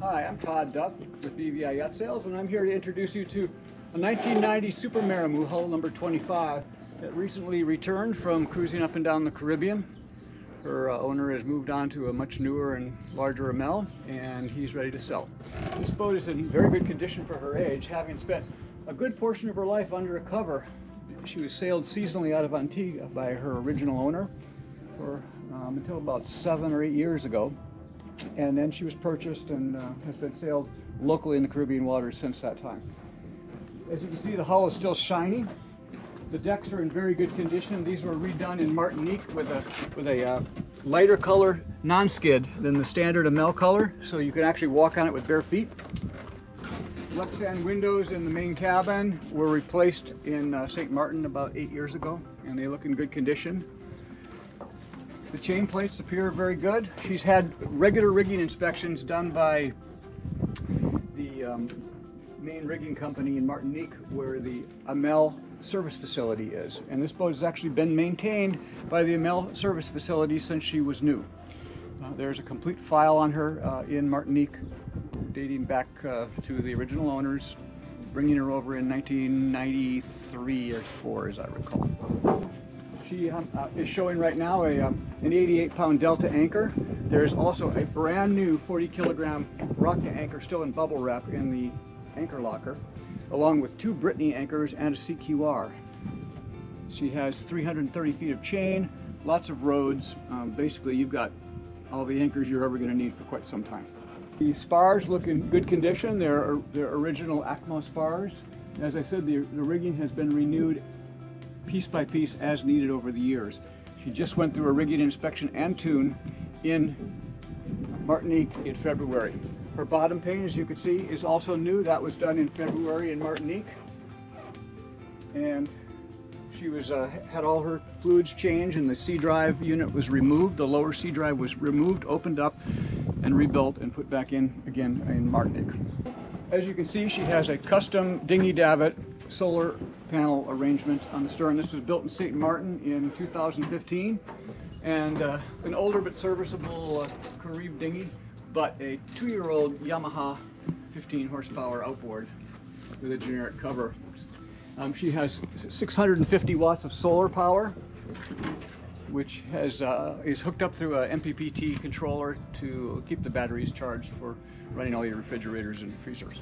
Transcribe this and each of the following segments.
Hi, I'm Todd Duff with BVI Yacht Sales, and I'm here to introduce you to a 1990 Super Maramu, hull number 25, that recently returned from cruising up and down the Caribbean. Her owner has moved on to a much newer and larger Amel, and he's ready to sell. This boat is in very good condition for her age, having spent a good portion of her life under a cover. She was sailed seasonally out of Antigua by her original owner for until about 7 or 8 years ago. And then she was purchased and has been sailed locally in the Caribbean waters since that time. As you can see, the hull is still shiny. The decks are in very good condition. These were redone in Martinique with a lighter color non-skid than the standard Amel color, so you can actually walk on it with bare feet. Lexan windows in the main cabin were replaced in St. Martin about 8 years ago, and they look in good condition. The chain plates appear very good. She's had regular rigging inspections done by the main rigging company in Martinique, where the Amel service facility is. And this boat has actually been maintained by the Amel service facility since she was new. There's a complete file on her in Martinique dating back to the original owners, bringing her over in 1993 or 4, as I recall. She is showing right now an 88-pound Delta anchor. There's also a brand new 40-kilogram Roca anchor still in bubble wrap in the anchor locker, along with 2 Brittany anchors and a CQR. She has 330 feet of chain, lots of rods. Basically, you've got all the anchors you're ever going to need for quite some time. The spars look in good condition. They're original Acmo spars. As I said, the rigging has been renewed piece by piece as needed over the years. She just went through a rigging inspection and tune in Martinique in February. Her bottom pane, as you can see, is also new. That was done in February in Martinique. And she was had all her fluids changed, and the C drive unit was removed. The lower C drive was removed, opened up, and rebuilt and put back in again in Martinique. As you can see, she has a custom dinghy davit solar panel arrangement on the stern. This was built in St. Martin in 2015, and an older but serviceable Carib dinghy, but a 2-year-old Yamaha 15 horsepower outboard with a generic cover. She has 650 watts of solar power, which is hooked up through a MPPT controller to keep the batteries charged for running all your refrigerators and freezers.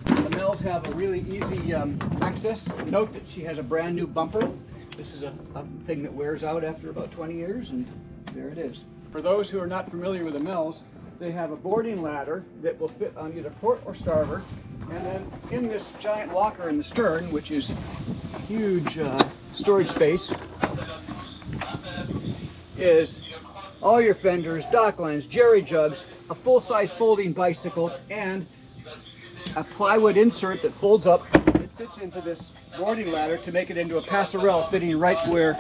The Amels have a really easy access. Note that she has a brand new bumper. This is a thing that wears out after about 20 years, and there it is. For those who are not familiar with Amels, they have a boarding ladder that will fit on either port or starboard, and then in this giant locker in the stern, which is huge storage space, is all your fenders, dock lines, jerry jugs, a full-size folding bicycle, and a plywood insert that folds up. It fits into this boarding ladder to make it into a passerelle, fitting right where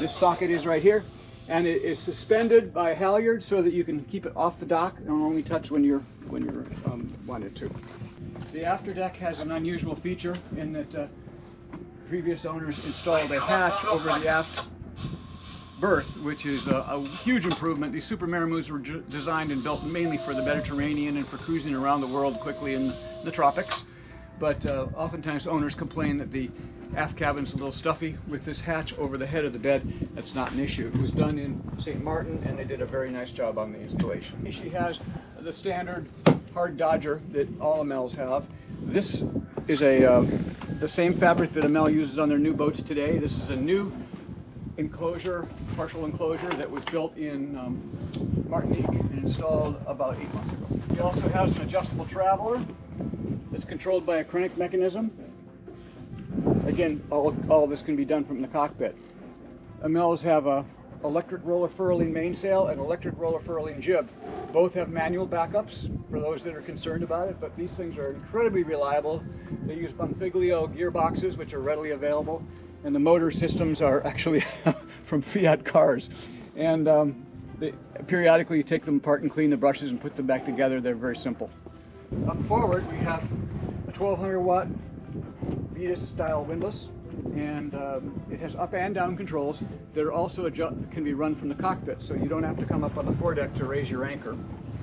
this socket is right here. And it is suspended by a halyard so that you can keep it off the dock and only touch when you're wanted to. The afterdeck has an unusual feature in that previous owners installed a hatch over the aft berth, which is a huge improvement. These Super Maramus were designed and built mainly for the Mediterranean and for cruising around the world quickly in the tropics. But oftentimes owners complain that the aft cabin's a little stuffy. With this hatch over the head of the bed, that's not an issue. It was done in St. Martin, and they did a very nice job on the installation. She has the standard hard dodger that all Amels have. This is the same fabric that Amel uses on their new boats today. This is a new enclosure, partial enclosure, that was built in Martinique and installed about 8 months ago. It also has an adjustable traveler that's controlled by a crank mechanism. Again, all of this can be done from the cockpit. Amels have a electric roller furling mainsail and electric roller furling jib. Both have manual backups for those that are concerned about it, but these things are incredibly reliable. They use Bonfiglio gearboxes, which are readily available, and the motor systems are actually from Fiat cars. And periodically you take them apart and clean the brushes and put them back together. They're very simple. Up forward we have a 1200 watt Vetus style windlass, and it has up and down controls that are also can be run from the cockpit, so you don't have to come up on the foredeck to raise your anchor.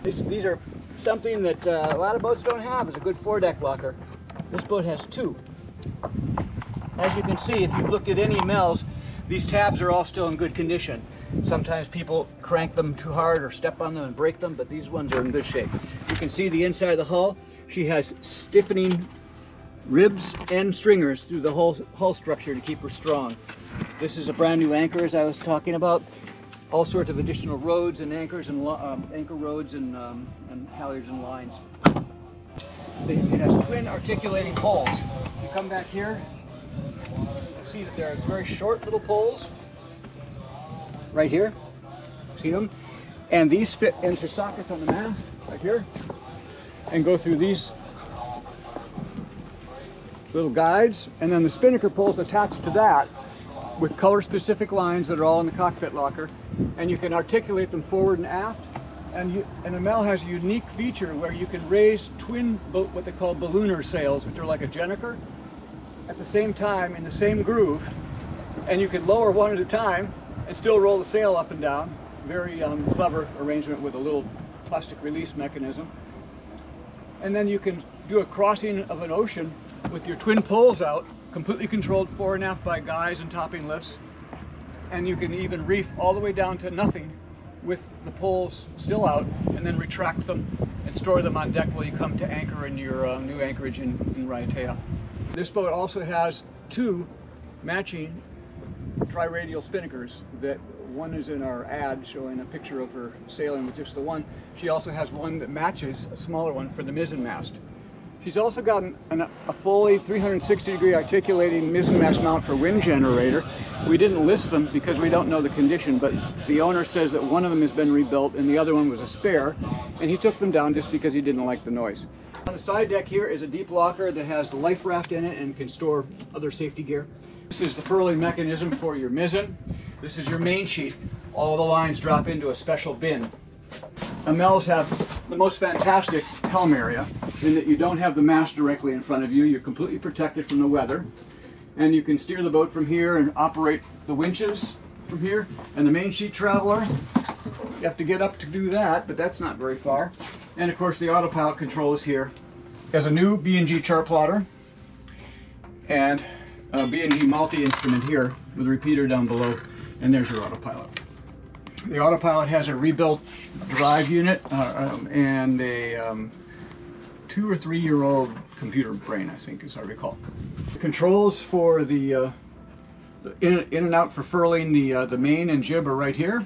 These are something that a lot of boats don't have is a good foredeck locker. This boat has two. As you can see, if you've looked at any Amel's, these tabs are all still in good condition. Sometimes people crank them too hard or step on them and break them, but these ones are in good shape. You can see the inside of the hull. She has stiffening ribs and stringers through the whole hull structure to keep her strong. This is a brand new anchor, as I was talking about. All sorts of additional rods and anchors and anchor rods and halyards and lines. It has twin articulating poles. You come back here, you see that there's very short little poles right here. See them? And these fit into sockets on the mast right here and go through these little guides, and then the spinnaker poles attached to that with color specific lines that are all in the cockpit locker, and you can articulate them forward and aft. And Amel has a unique feature where you can raise twin what they call ballooner sails, which are like a gennaker, at the same time in the same groove, and you can lower one at a time and still roll the sail up and down. Very clever arrangement with a little plastic release mechanism. And then you can do a crossing of an ocean with your twin poles out, completely controlled fore and aft by guys and topping lifts. And you can even reef all the way down to nothing with the poles still out, and then retract them and store them on deck while you come to anchor in your new anchorage in Raiatea. This boat also has two matching Tri-Radial Spinnakers. That one is in our ad showing a picture of her sailing with just the one. She also has one that matches a smaller one for the mizzen mast. She's also got a fully 360-degree articulating mizzen mast mount for wind generator. We didn't list them because we don't know the condition, but the owner says that one of them has been rebuilt and the other one was a spare, and he took them down just because he didn't like the noise. On the side deck here is a deep locker that has the life raft in it and can store other safety gear. This is the furling mechanism for your mizzen. This is your main sheet. All the lines drop into a special bin. Amel's have the most fantastic helm area in that you don't have the mast directly in front of you. You're completely protected from the weather, and you can steer the boat from here and operate the winches from here. And the main sheet traveler, you have to get up to do that, but that's not very far. And of course the autopilot control is here. It has a new B&G chart plotter and a B&G multi-instrument here with a repeater down below, and there's your autopilot. The autopilot has a rebuilt drive unit and a 2 or 3 year old computer brain, I think, as I recall. The controls for the in and out for furling the main and jib are right here.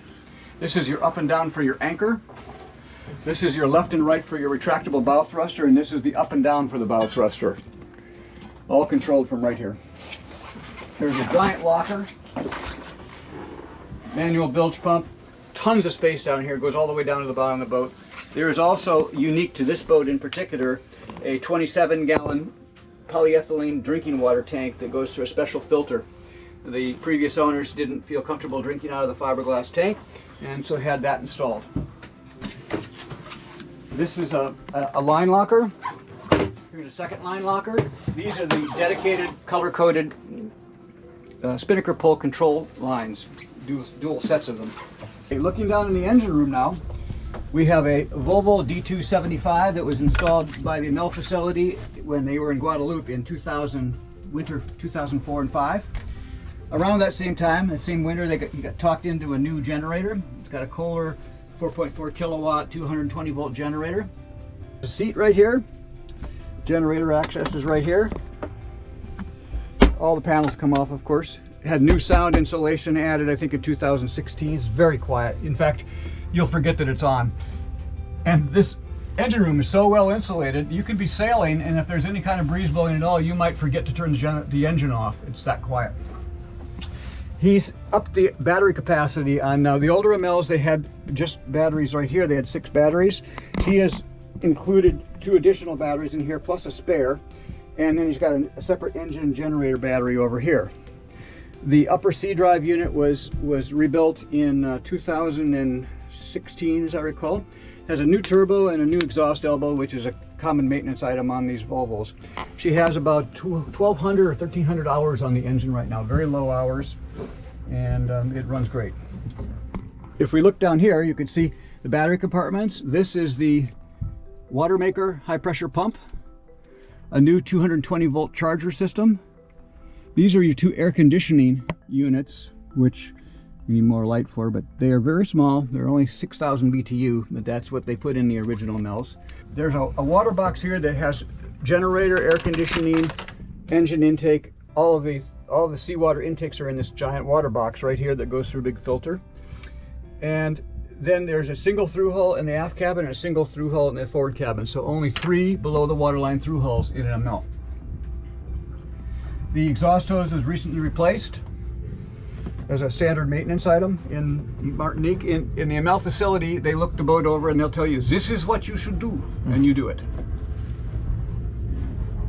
This is your up and down for your anchor. This is your left and right for your retractable bow thruster, and this is the up and down for the bow thruster. All controlled from right here. There's a giant locker, manual bilge pump, tons of space down here, goes all the way down to the bottom of the boat. There is also, unique to this boat in particular, a 27-gallon polyethylene drinking water tank that goes through a special filter. The previous owners didn't feel comfortable drinking out of the fiberglass tank, and so had that installed. This is a line locker. Here's a second line locker. These are the dedicated color-coded spinnaker pole control lines, dual sets of them. Okay, looking down in the engine room now, we have a Volvo D275 that was installed by the Amel facility when they were in Guadalupe in winter 2004 and 5. Around that same time, that same winter, he got talked into a new generator. It's got a Kohler 4.4 kilowatt, 220 volt generator. The seat right here, generator access is right here. All the panels come off, of course. It had new sound insulation added, I think, in 2016. It's very quiet. In fact, you'll forget that it's on. And this engine room is so well insulated, you could be sailing, and if there's any kind of breeze blowing at all, you might forget to turn the engine off. It's that quiet. He's upped the battery capacity on now. The older Amels, they had just batteries right here. They had 6 batteries. He has included 2 additional batteries in here, plus a spare. And then he's got a separate engine generator battery over here. The upper C drive unit was rebuilt in 2016, as I recall. Has a new turbo and a new exhaust elbow, which is a common maintenance item on these Volvos. She has about 1,200 or 1,300 hours on the engine right now, very low hours, and it runs great. If we look down here, you can see the battery compartments. This is the water maker high pressure pump, a new 220 volt charger system. These are your two air conditioning units, which you need more light for, but they are very small. They're only 6,000 BTU, but that's what they put in the original Amels. There's a water box here that has generator, air conditioning, engine intake. All of the seawater intakes are in this giant water box right here that goes through a big filter. And then there's a single through hull in the aft cabin and a single through hull in the forward cabin. So only 3 below the waterline through hulls in an Amel. The exhaust hose was recently replaced as a standard maintenance item in Martinique. In the Amel facility, they look the boat over and they'll tell you, this is what you should do, and you do it.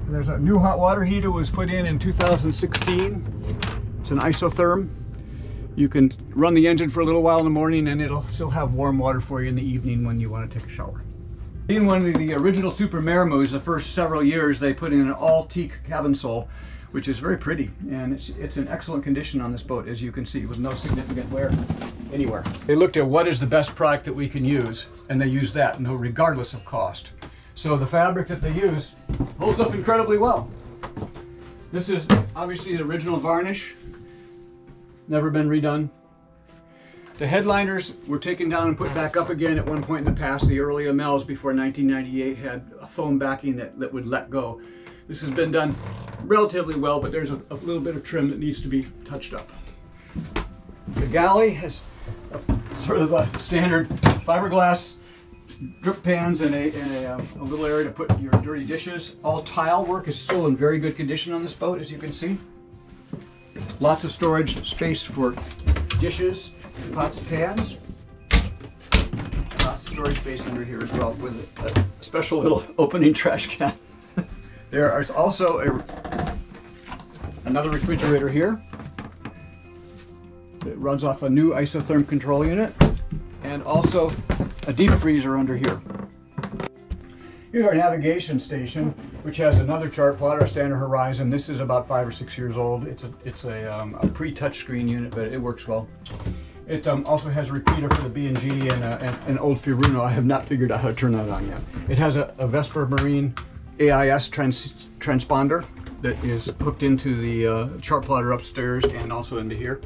There's a new hot water heater was put in 2016. It's an isotherm. You can run the engine for a little while in the morning and it'll still have warm water for you in the evening when you want to take a shower. In one of the original Super Maramus, the first several years, they put in an all teak cabin sole, which is very pretty, and it's in excellent condition on this boat, as you can see, with no significant wear anywhere. They looked at what is the best product that we can use, and they used that, regardless of cost. So the fabric that they use holds up incredibly well. This is obviously the original varnish, never been redone. The headliners were taken down and put back up again at one point in the past. The early Amels before 1998 had a foam backing that would let go. This has been done relatively well, but there's a little bit of trim that needs to be touched up. The Galley has sort of a standard fiberglass drip pans and a little area to put your dirty dishes. All tile work is still in very good condition on this boat, as you can see. Lots of storage space for dishes, pots, pans. Lots of storage space under here as well, with a special little opening trash can. There is also another refrigerator here that runs off a new isotherm control unit, and also a deep freezer under here. Here's our navigation station, which has another chart plotter, a standard horizon. This is about 5 or 6 years old. It's a pre-touchscreen unit, but it works well. It also has a repeater for the B&G and an old Firuno. I have not figured out how to turn that on yet. It has a Vesper Marine AIS transponder that is hooked into the chart plotter upstairs and also into here.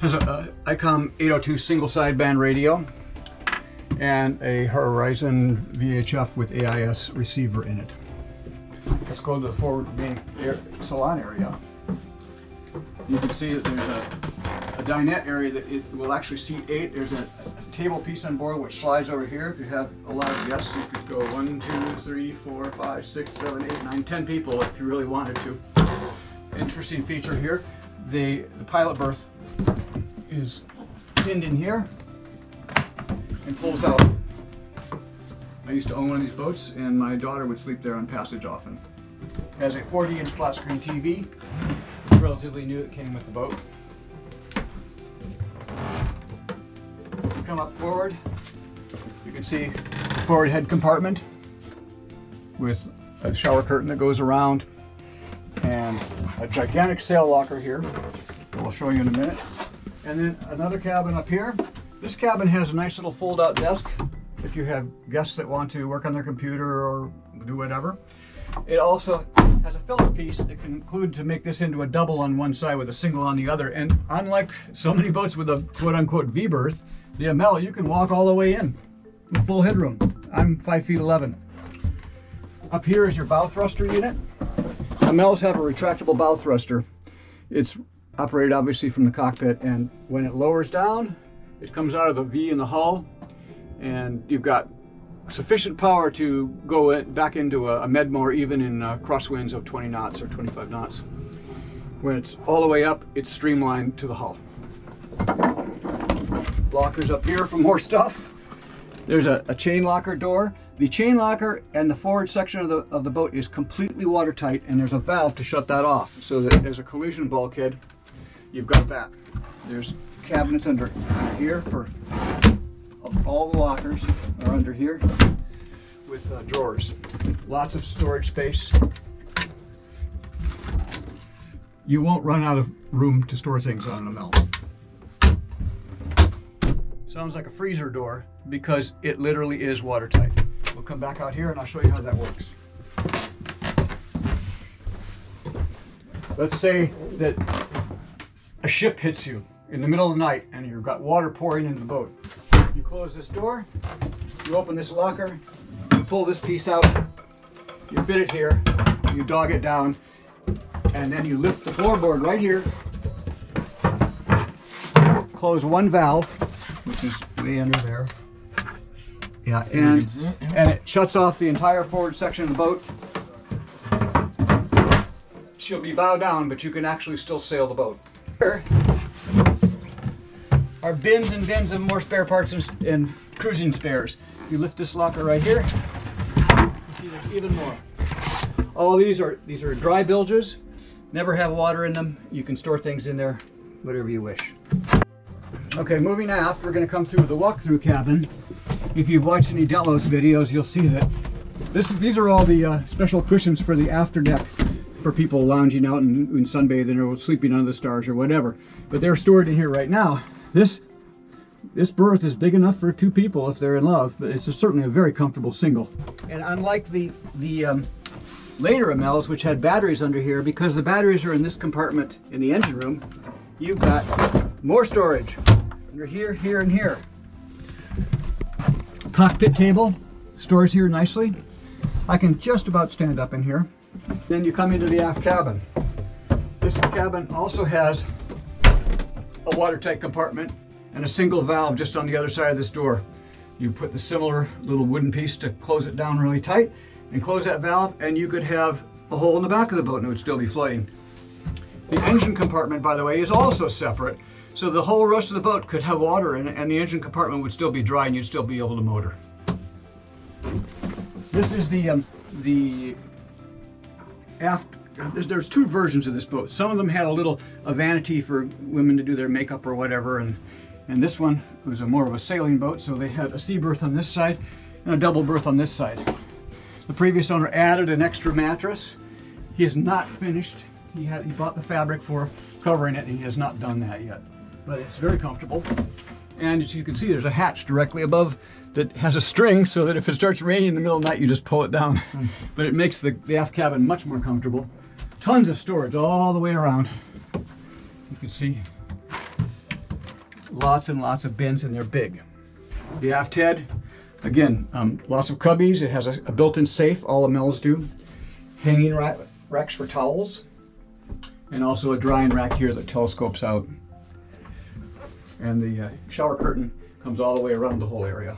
Has a ICOM 802 single sideband radio and a Horizon VHF with AIS receiver in it. Let's go to the forward main salon area. You can see that there's a dinette area that it will actually seat 8. There's a table piece on board which slides over here. If you have a lot of guests, you could go 1, 2, 3, 4, 5, 6, 7, 8, 9, 10 people if you really wanted to. Interesting feature here. The pilot berth is pinned in here and pulls out. I used to own one of these boats and my daughter would sleep there on passage often. It has a 40-inch flat screen TV. It's relatively new, it came with the boat. Come up forward, you can see the forward head compartment with a shower curtain that goes around and a gigantic sail locker here that we'll show you in a minute. And then another cabin up here. This cabin has a nice little fold-out desk if you have guests that want to work on their computer or do whatever. It also has a filler piece that can include to make this into a double on one side with a single on the other. And unlike so many boats with a quote-unquote V-berth, the Amel, you can walk all the way in with full headroom. I'm 5'11". Up here is your bow thruster unit. Amels have a retractable bow thruster. It's operated obviously from the cockpit, and when it lowers down, it comes out of the V in the hull, and you've got sufficient power to go back into a Medmore even in crosswinds of 20 knots or 25 knots. When it's all the way up, it's streamlined to the hull. Lockers up here for more stuff. There's a chain locker door. The chain locker and the forward section of the boat is completely watertight, and there's a valve to shut that off, so that there's a collision bulkhead. You've got that. There's cabinets under here for all the lockers are under here with drawers. Lots of storage space. You won't run out of room to store things on an Amel. Sounds like a freezer door because it literally is watertight. We'll come back out here and I'll show you how that works. Let's say that a ship hits you in the middle of the night and you've got water pouring into the boat. You close this door, you open this locker, you pull this piece out, you fit it here, you dog it down, and then you lift the floorboard right here, close one valve, which is way under there. Yeah, and it shuts off the entire forward section of the boat. She'll be bow down, but you can actually still sail the boat. Here are bins and bins of more spare parts and cruising spares. You lift this locker right here, you see there's even more. All these are dry bilges, never have water in them. You can store things in there, whatever you wish. Okay, moving aft, we're going to come through the walk-through cabin. If you've watched any Delos videos, you'll see that these are all the special cushions for the after deck for people lounging out and sunbathing or sleeping under the stars or whatever. But they're stored in here right now. This berth is big enough for two people if they're in love, but it's certainly a very comfortable single. And unlike the later Amels, which had batteries under here, because the batteries are in this compartment in the engine room, you've got more storage under here, here, and here. Cockpit table stores here nicely. I can just about stand up in here. Then you come into the aft cabin. This cabin also has a watertight compartment and a single valve just on the other side of this door. You put the similar little wooden piece to close it down really tight and close that valve, and you could have a hole in the back of the boat and it would still be floating. The engine compartment, by the way, is also separate, so the whole rest of the boat could have water in it and the engine compartment would still be dry and you'd still be able to motor. This is the aft. There's two versions of this boat. Some of them had a vanity for women to do their makeup or whatever, and this one was more of a sailing boat, so they had a sea berth on this side and a double berth on this side. The previous owner added an extra mattress. He has not finished. He bought the fabric for covering it, and he has not done that yet. But it's very comfortable. And as you can see, there's a hatch directly above that has a string so that if it starts raining in the middle of the night, you just pull it down. But it makes the aft cabin much more comfortable. Tons of storage all the way around. You can see lots and lots of bins, and they're big. The aft head, again, lots of cubbies. It has a built-in safe, all Amels do. Hanging racks for towels, and also a drying rack here that telescopes out. And the shower curtain comes all the way around the whole area.